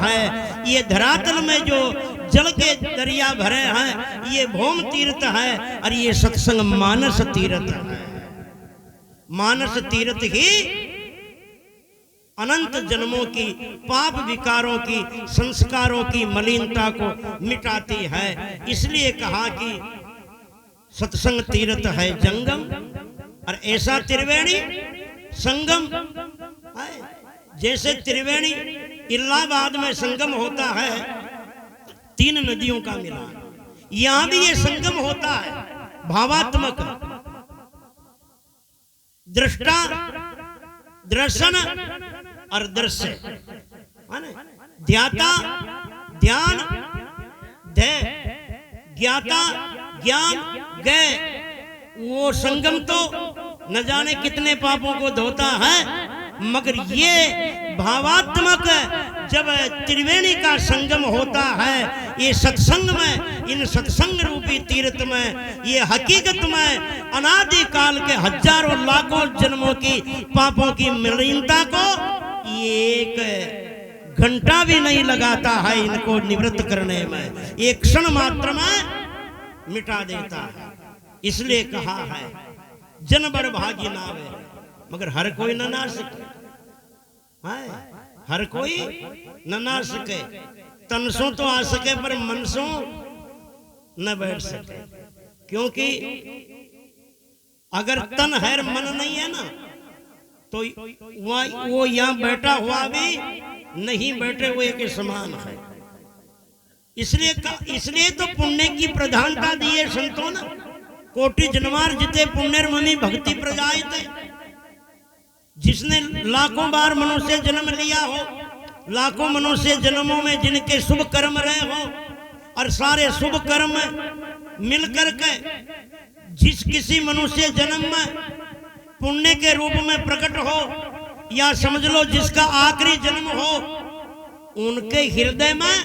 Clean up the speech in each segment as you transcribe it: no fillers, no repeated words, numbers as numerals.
है। ये धरातल में जो जल के दरिया भरे हैं ये भौम तीर्थ है, और ये सत्संग मानस तीर्थ है। मानस तीर्थ ही अनंत जन्मों की पाप विकारों की संस्कारों की मलिनता को मिटाती है। इसलिए कहा कि सत्संग तीर्थ है जंगम, और ऐसा त्रिवेणी संगम है। जैसे त्रिवेणी इलाहाबाद में संगम होता है, 3 नदियों का मिलान, यहां भी ये संगम होता है। भावात्मक दृष्टा, दर्शन और दृश्य, ध्याता ध्यान, ध्येय, ज्ञाता ज्ञान, गए। वो संगम तो न जाने कितने पापों को धोता है, मगर ये भावात्मक जब त्रिवेणी का संगम होता है, ये सत्संग में, इन सत्संग रूपी तीर्थ में, ये हकीकत में अनादि काल के हजारों लाखों जन्मों की पापों की मलिनता को एक घंटा भी नहीं लगाता है इनको निवृत्त करने में, एक क्षण मात्र में मिटा देता है। इसलिए कहा है जन बड़ भागी नावे, मगर हर कोई न ना सके, हर कोई न ना सके। तनसों तो आ सके पर मनसों न बैठ सके, क्योंकि अगर तन है मन नहीं है ना, तो वो यहाँ बैठा हुआ भी नहीं बैठे हुए के समान है। इसलिए तो पुण्य की प्रधानता दी है संतों ने। कोटि जन्मार जिते पुण्यर्मणि भक्ति प्रजायते, जिसने लाखों बार मनुष्य जन्म लिया हो, लाखों मनुष्य जन्मों में जिनके शुभ कर्म रहे हो, और सारे शुभ कर्म मिलकर के जिस किसी मनुष्य जन्म में पुण्य के रूप में प्रकट हो, या समझ लो जिसका आखिरी जन्म हो, उनके हृदय में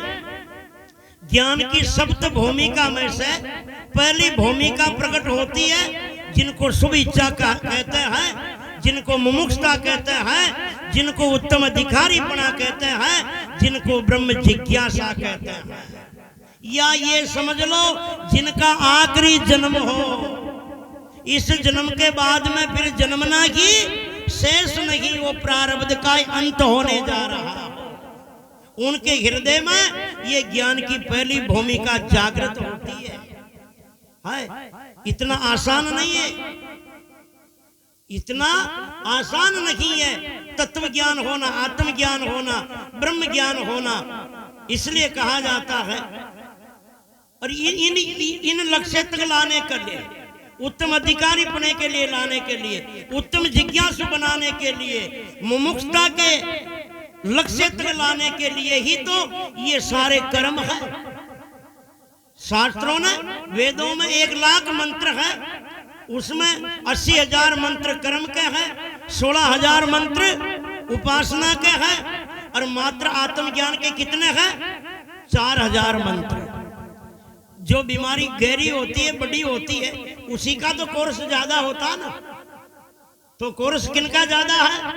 ज्ञान की सप्त भूमिका में से पहली भूमिका प्रकट होती है, जिनको शुभ इच्छा कहते हैं, जिनको मुमुक्षुता कहते हैं, जिनको उत्तम अधिकारीपना कहते हैं, जिनको ब्रह्म जिज्ञासा कहते हैं, या ये समझ लो जिनका आखिरी जन्म हो, इस जन्म के बाद में फिर जन्मना ही शेष नहीं, वो प्रारब्ध का अंत होने जा रहा हो, उनके हृदय में ये ज्ञान की पहली भूमिका जागृत होती है। इतना आसान नहीं है, इतना आसान नहीं है तत्व ज्ञान होना, आत्मज्ञान होना, ब्रह्म ज्ञान होना। इसलिए कहा जाता है, और इन लक्ष्य तक लाने के लिए, उत्तम अधिकारी बनने के लिए, लाने के लिए, उत्तम जिज्ञासु बनाने के लिए, मुमुक्षुता के लक्ष्य तक लाने के लिए ही तो ये सारे कर्म है। शास्त्रों ने, वेदों में 1 लाख मंत्र है, उसमें 80,000 मंत्र कर्म के हैं, 16,000 मंत्र उपासना के हैं, और मात्र आत्मज्ञान के कितने हैं? 4,000 मंत्र। जो बीमारी गहरी होती है, बड़ी होती है, उसी का तो कोर्स ज्यादा होता ना। तो कोर्स किनका ज्यादा है?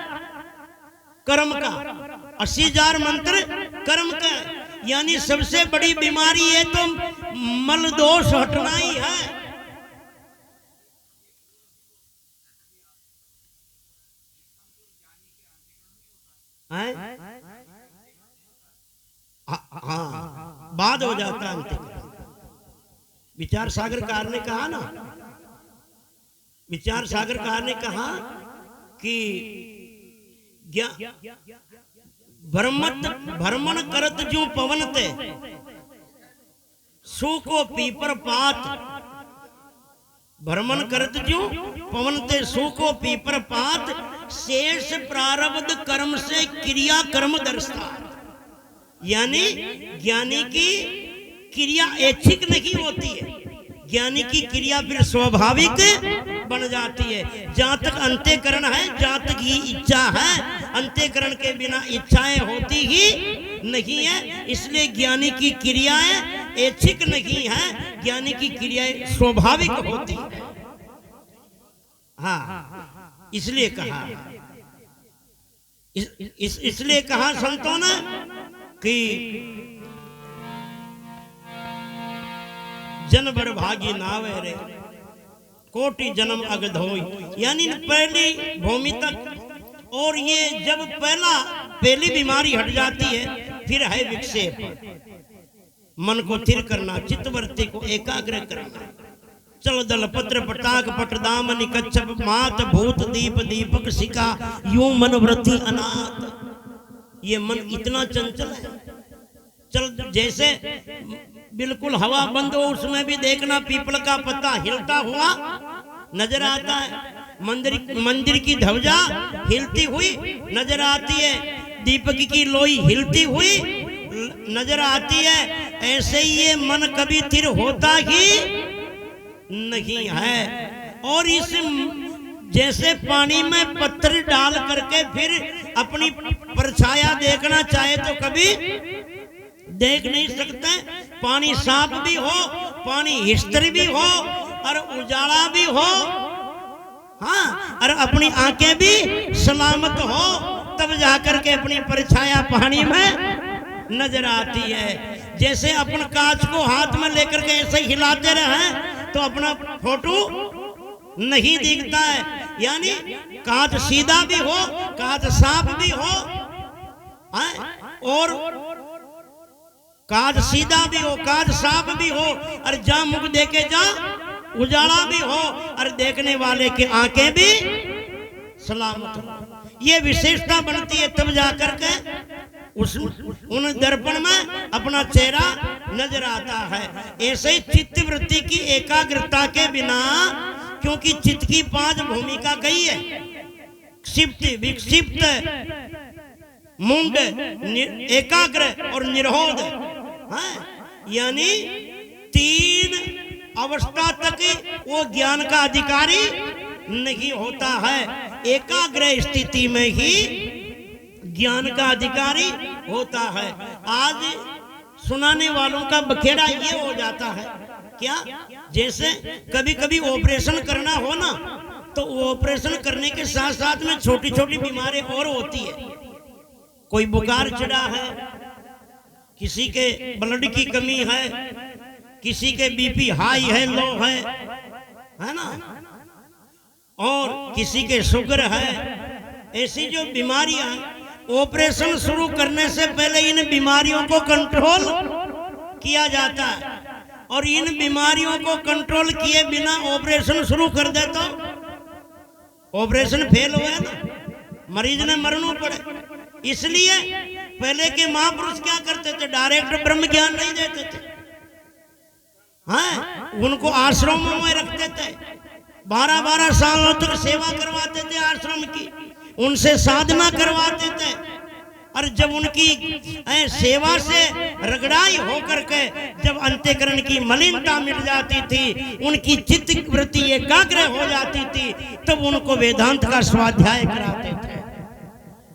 कर्म का। 80,000 मंत्र कर्म का, यानी सबसे बड़ी बीमारी है तो मल दोष हटना ही है। हाँ, बाद हो जाता है अंतिम। विचार सागरकार ने कहा ना, विचार सागरकार ने कहा कि भ्रमण करत जो पवन ते, सूको पीपर पात। भ्रमण करत जो पवन ते, सूको पीपर पात। शेष प्रारब्ध कर्म से क्रिया कर्म दर्शता। यानी ज्ञानी की क्रिया ऐच्छिक नहीं होती है, ज्ञानी की क्रिया फिर स्वाभाविक बन जाती है। जहां तक अंतःकरण है, जहां तक ही इच्छा है, अंतःकरण के बिना इच्छाएं होती ही नहीं है। इसलिए ज्ञानी की क्रियाएं ऐच्छिक नहीं है, ज्ञानी की क्रियाएं स्वाभाविक होती है। हाँ, इसलिए कहा, इसलिए कहा संतों ने, कि जनबर भागी नावे रे कोटि जन्म अगधोई, यानी पहली भूमि तक। और ये जब पहली बीमारी हट जाती है फिर है विक्षेप, मन को स्थिर करना, चित्तवृत्ति को एकाग्र करना। चल दल पत्र पटाक पटदामनि कच्छप मात भूत दीप दीपक शिखा यूं मन वृत्ति अनाथ। ये मन इतना चंचल है। चल जैसे बिल्कुल हवा बंद हो उसमें भी देखना पीपल का पत्ता हिलता हुआ नजर आता है, मंदिर की ध्वजा हिलती हुई नजर आती है, दीपक की लोई हिलती हुई नजर आती है। ऐसे ही ये मन कभी स्थिर होता ही नहीं है। और इस जैसे पानी में पत्थर डाल करके फिर अपनी परछाया देखना चाहे तो कभी देख नहीं सकते। पानी साफ भी हो, पानी स्थिर भी हो और उजाला भी हो, हाँ, और अपनी आंखें भी सलामत हो, तब जाकर के अपनी परछाया पानी में नजर आती है। जैसे अपन कांच को हाथ में लेकर के ऐसे हिलाते रहे तो अपना फोटो नहीं दिखता है। यानी कांच सीधा भी हो, कांच साफ भी हो, और कांच सीधा भी हो, कांच साफ भी हो, और जहां मुख देखे जहां उजाला भी हो, और देखने वाले की आंखें भी सलामत हो। ये विशेषता बनती है, तब जाकर के उन दर्पण में अपना चेहरा नजर आता है। ऐसे ही चित्त वृत्ति की एकाग्रता के बिना, क्योंकि चित्त की 5 भूमिका गई है, क्षिप्त, विक्षिप्त, मुंड, एकाग्र और निरोध, यानी 3 अवस्था तक वो ज्ञान का अधिकारी नहीं होता है। एकाग्र स्थिति में ही ज्ञान का अधिकारी होता है। आज सुनाने वालों का बखेड़ा ये हो जाता है क्या, जैसे कभी कभी ऑपरेशन करना हो ना, तो ऑपरेशन करने के साथ साथ में छोटी छोटी बीमारी और होती है। कोई बुखार चढ़ा है, किसी के ब्लड की कमी है, किसी के बीपी हाई है, लो है ना, और किसी के शुगर है। ऐसी जो बीमारियां, ऑपरेशन शुरू करने से पहले इन बीमारियों को कंट्रोल किया जाता है, और इन बीमारियों को कंट्रोल किए बिना ऑपरेशन शुरू कर दे तो ऑपरेशन फेल हुआ ना, मरीज ने मरना पड़े। इसलिए पहले के महापुरुष क्या करते थे, डायरेक्ट ब्रह्म ज्ञान नहीं देते थे, हाँ, उनको आश्रमों में रखते थे, 12-12 सालों तक सेवा करवाते थे आश्रम की, उनसे साधना करवाते थे। और जब उनकी सेवा से रगड़ाई होकर के जब अंतःकरण की मलिनता मिट जाती थी, उनकी चित्त वृत्ति एकाग्र हो जाती थी, तब उनको वेदांत का स्वाध्याय कराते थे।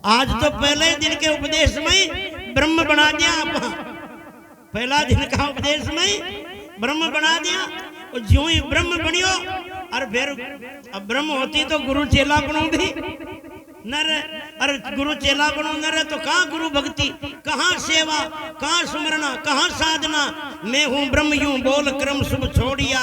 आज तो पहले दिन के उपदेश में ब्रह्म बना दिया, पहला दिन का उपदेश में ब्रह्म बना दिया, और जो ही ब्रह्म बनियो, और फिर अब ब्रह्म होती तो गुरु चेला बनो भी न रहे, अरे गुरु चेला बनो न रहे तो कहाँ गुरु भक्ति, कहाँ सेवा, कहाँ सुमरना, कहाँ साधना। मैं हूँ ब्रह्म यूं बोल क्रम शुभ छोड़िया,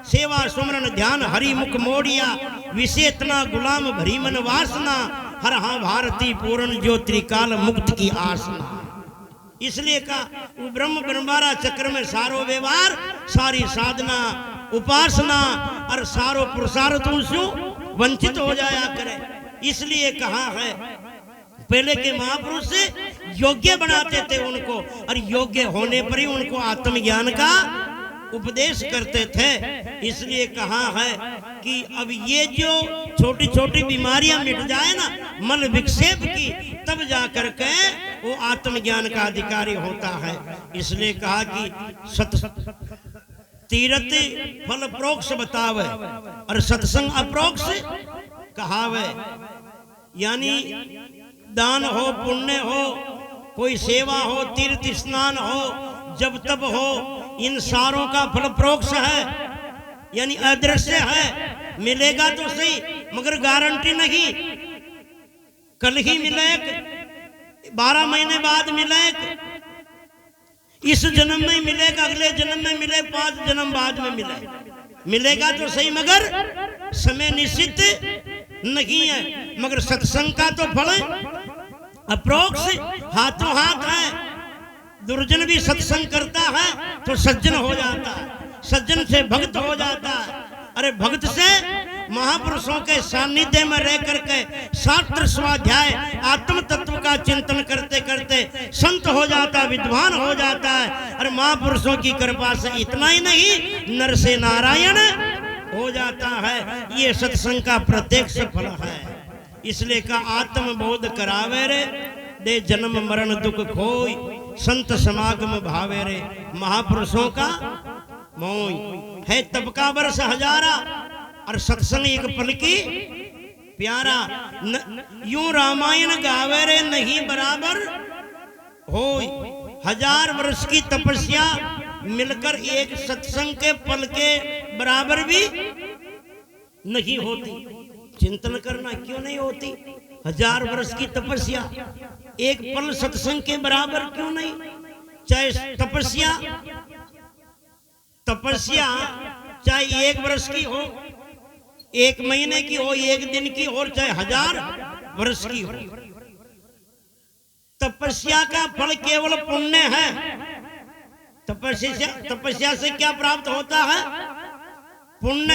सेवा सुमरन ध्यान हरि मुख मोड़िया, विशेतना गुलाम भरी मन वासना, हर हाँ भारती पूर्ण ज्योति काल मुक्त की आसना। इसलिए कहा वो ब्रह्म ब्रह्मारा चक्र में सारो व्यवहार, सारी साधना, उपासना और सारो पुरुषार्थ से वंचित हो जाया करे। इसलिए कहा है पहले के महापुरुष से योग्य बनाते थे उनको, और योग्य होने पर ही उनको आत्मज्ञान का उपदेश करते थे। इसलिए कहा है कि अब ये जो छोटी छोटी बीमारियां मिट जाए ना मल विक्षेप की, तब जाकर के वो आत्मज्ञान का अधिकारी होता है। इसलिए कहा कि तीरथ फल प्रोक्ष बतावे और सत्संग अप्रोक्ष कहावे। यानी दान हो, पुण्य हो, कोई सेवा हो, तीर्थ स्नान हो, जब तब हो, इन सारों का फल प्रोक्ष है, यानी अदृश्य है। मिलेगा तो सही मगर गारंटी नहीं, कल ही मिले, 12 महीने बाद मिले, इस जन्म में मिलेगा, अगले जन्म में मिले, 5 जन्म बाद में मिलेगा तो सही, मगर समय निश्चित नहीं है। मगर सत्संग का तो फल अप्रोक्ष हाथों हाथ है। दुर्जन भी सत्संग करता है तो सज्जन हो जाता है, सज्जन से भक्त हो जाता है। अरे भक्त से महापुरुषों के सानिध्य में रह करके शास्त्र स्वाध्याय आत्म तत्व का चिंतन करते करते संत हो जाता, विद्वान हो जाता है। अरे महापुरुषों की कृपा से इतना ही नहीं, नर से नारायण हो जाता है। ये सत्संग का प्रत्यक्ष फल है। इसलिए का आत्मबोध करावे रे, दे जन्म मरण दुख खोई, संत समागम भावे रे, महापुरुषों का मोई है। तब का वर्ष हजारा और सत्संग एक पल की प्यारा। यूं रामायण गावे रे नहीं बराबर होई, 1000 वर्ष की तपस्या मिलकर एक सत्संग के पल के बराबर भी नहीं होती। चिंतन करना क्यों नहीं होती? 1000 वर्ष की तपस्या एक पल सत्संग के बराबर क्यों नहीं? चाहे तपस्या चाहे 1 वर्ष की हो, 1 महीने की हो, 1 दिन की हो, चाहे 1000 वर्ष की हो, तपस्या का फल केवल पुण्य है। तपस्या से क्या प्राप्त होता है? पुण्य।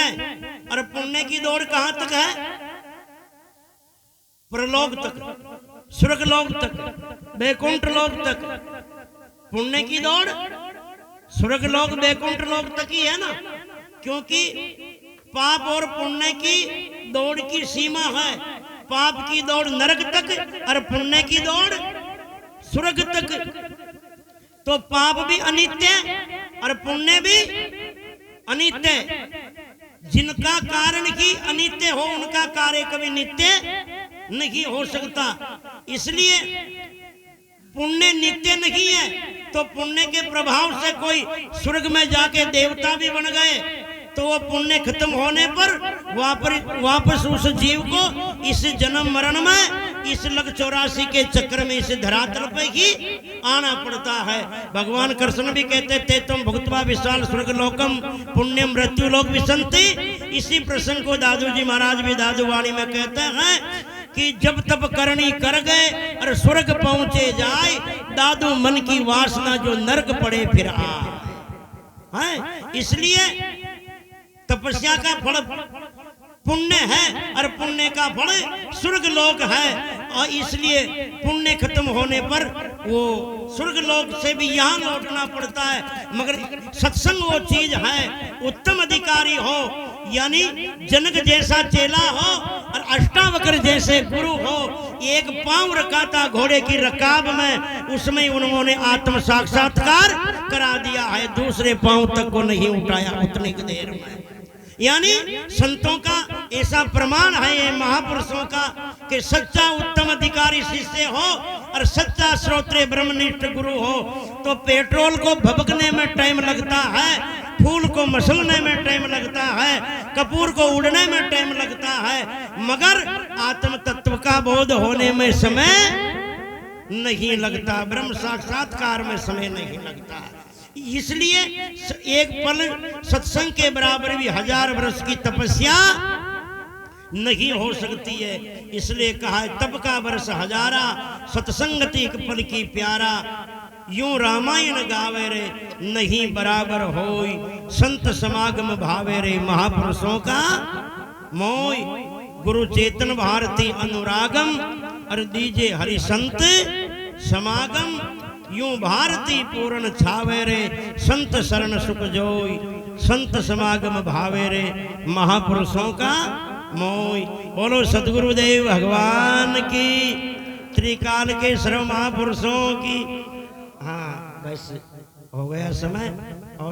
और पुण्य की दौड़ कहां तक है? परलोक तक, स्वर्गलोक तक, वैकुंठ लोक तक। पुण्य की दौड़ स्वर्गलोक वैकुंठ लोक तक ही है ना, क्योंकि पाप और पुण्य की दौड़ की सीमा है। पाप की दौड़ नरक तक और पुण्य की दौड़ स्वर्ग तक। तो पाप भी अनित्य और पुण्य भी अनित्य। जिनका कारण ही अनित्य हो उनका कार्य कभी नित्य नहीं हो सकता। इसलिए पुण्य नित्य नहीं है, तो पुण्य के प्रभाव से कोई स्वर्ग में जाके देवता भी बन गए तो वो पुण्य खत्म होने पर वापस उस जीव को इस जन्म मरण में, इस लग 84 के चक्र में, इस धरातल पे ही आना पड़ता है। भगवान कृष्ण भी कहते थे तुम भुक्त्वा विशाल स्वर्ग लोकम पुण्यम मृत्यु लोक विसंति। इसी प्रसंग को दादू जी महाराज भी दादूवाणी में कहते हैं कि जब तब करनी कर गए और स्वर्ग पहुंचे जाए, दादू मन की वासना जो नरक पड़े फिर आए। इसलिए तपस्या का फल पुण्य है और पुण्य का फल स्वर्ग लोक है। और इसलिए पुण्य खत्म होने पर वो स्वर्ग लोक से भी यहाँ लौटना पड़ता है। मगर सत्संग वो चीज है, उत्तम अधिकारी हो, यानी जनक जैसा चेला हो और अष्टावक्र जैसे गुरु हो। एक पांव रखा था घोड़े की रकाब में, उसमें उन्होंने आत्म साक्षात्कार करा दिया है, दूसरे पांव तक को नहीं उठाया उतनी देर में। यानी संतों का ऐसा प्रमाण है ये महापुरुषों का कि सच्चा उत्तम अधिकारी शिष्य हो और सच्चा श्रोत्रिय ब्रह्मनिष्ठ गुरु हो तो पेट्रोल को भभकने में टाइम लगता है, फूल को मसलने में टाइम लगता है, कपूर को उड़ने में टाइम लगता है, मगर आत्म तत्व का बोध होने में समय नहीं लगता, ब्रह्म साक्षात्कार में समय नहीं लगता। इसलिए एक पल सत्संग के बराबर भी 1000 वर्ष की तपस्या नहीं हो सकती है। इसलिए कहा है तब का वर्ष हजारा, सत्संगति एक पल की प्यारा। यूं रामायण गावे रे नहीं बराबर होई, संत समागम भावे रे महापुरुषों का मोय। गुरु चेतन भारती अनुरागम और दीजे हरि संत समागम। यूं भारती पूर्ण छावे रे संत शरण सुख जोई, संत समागम भावे रे महापुरुषों का मोय। बोलो सदगुरुदेव भगवान की, त्रिकाल के सर्व महापुरुषों की। हाँ बस हो गया समय।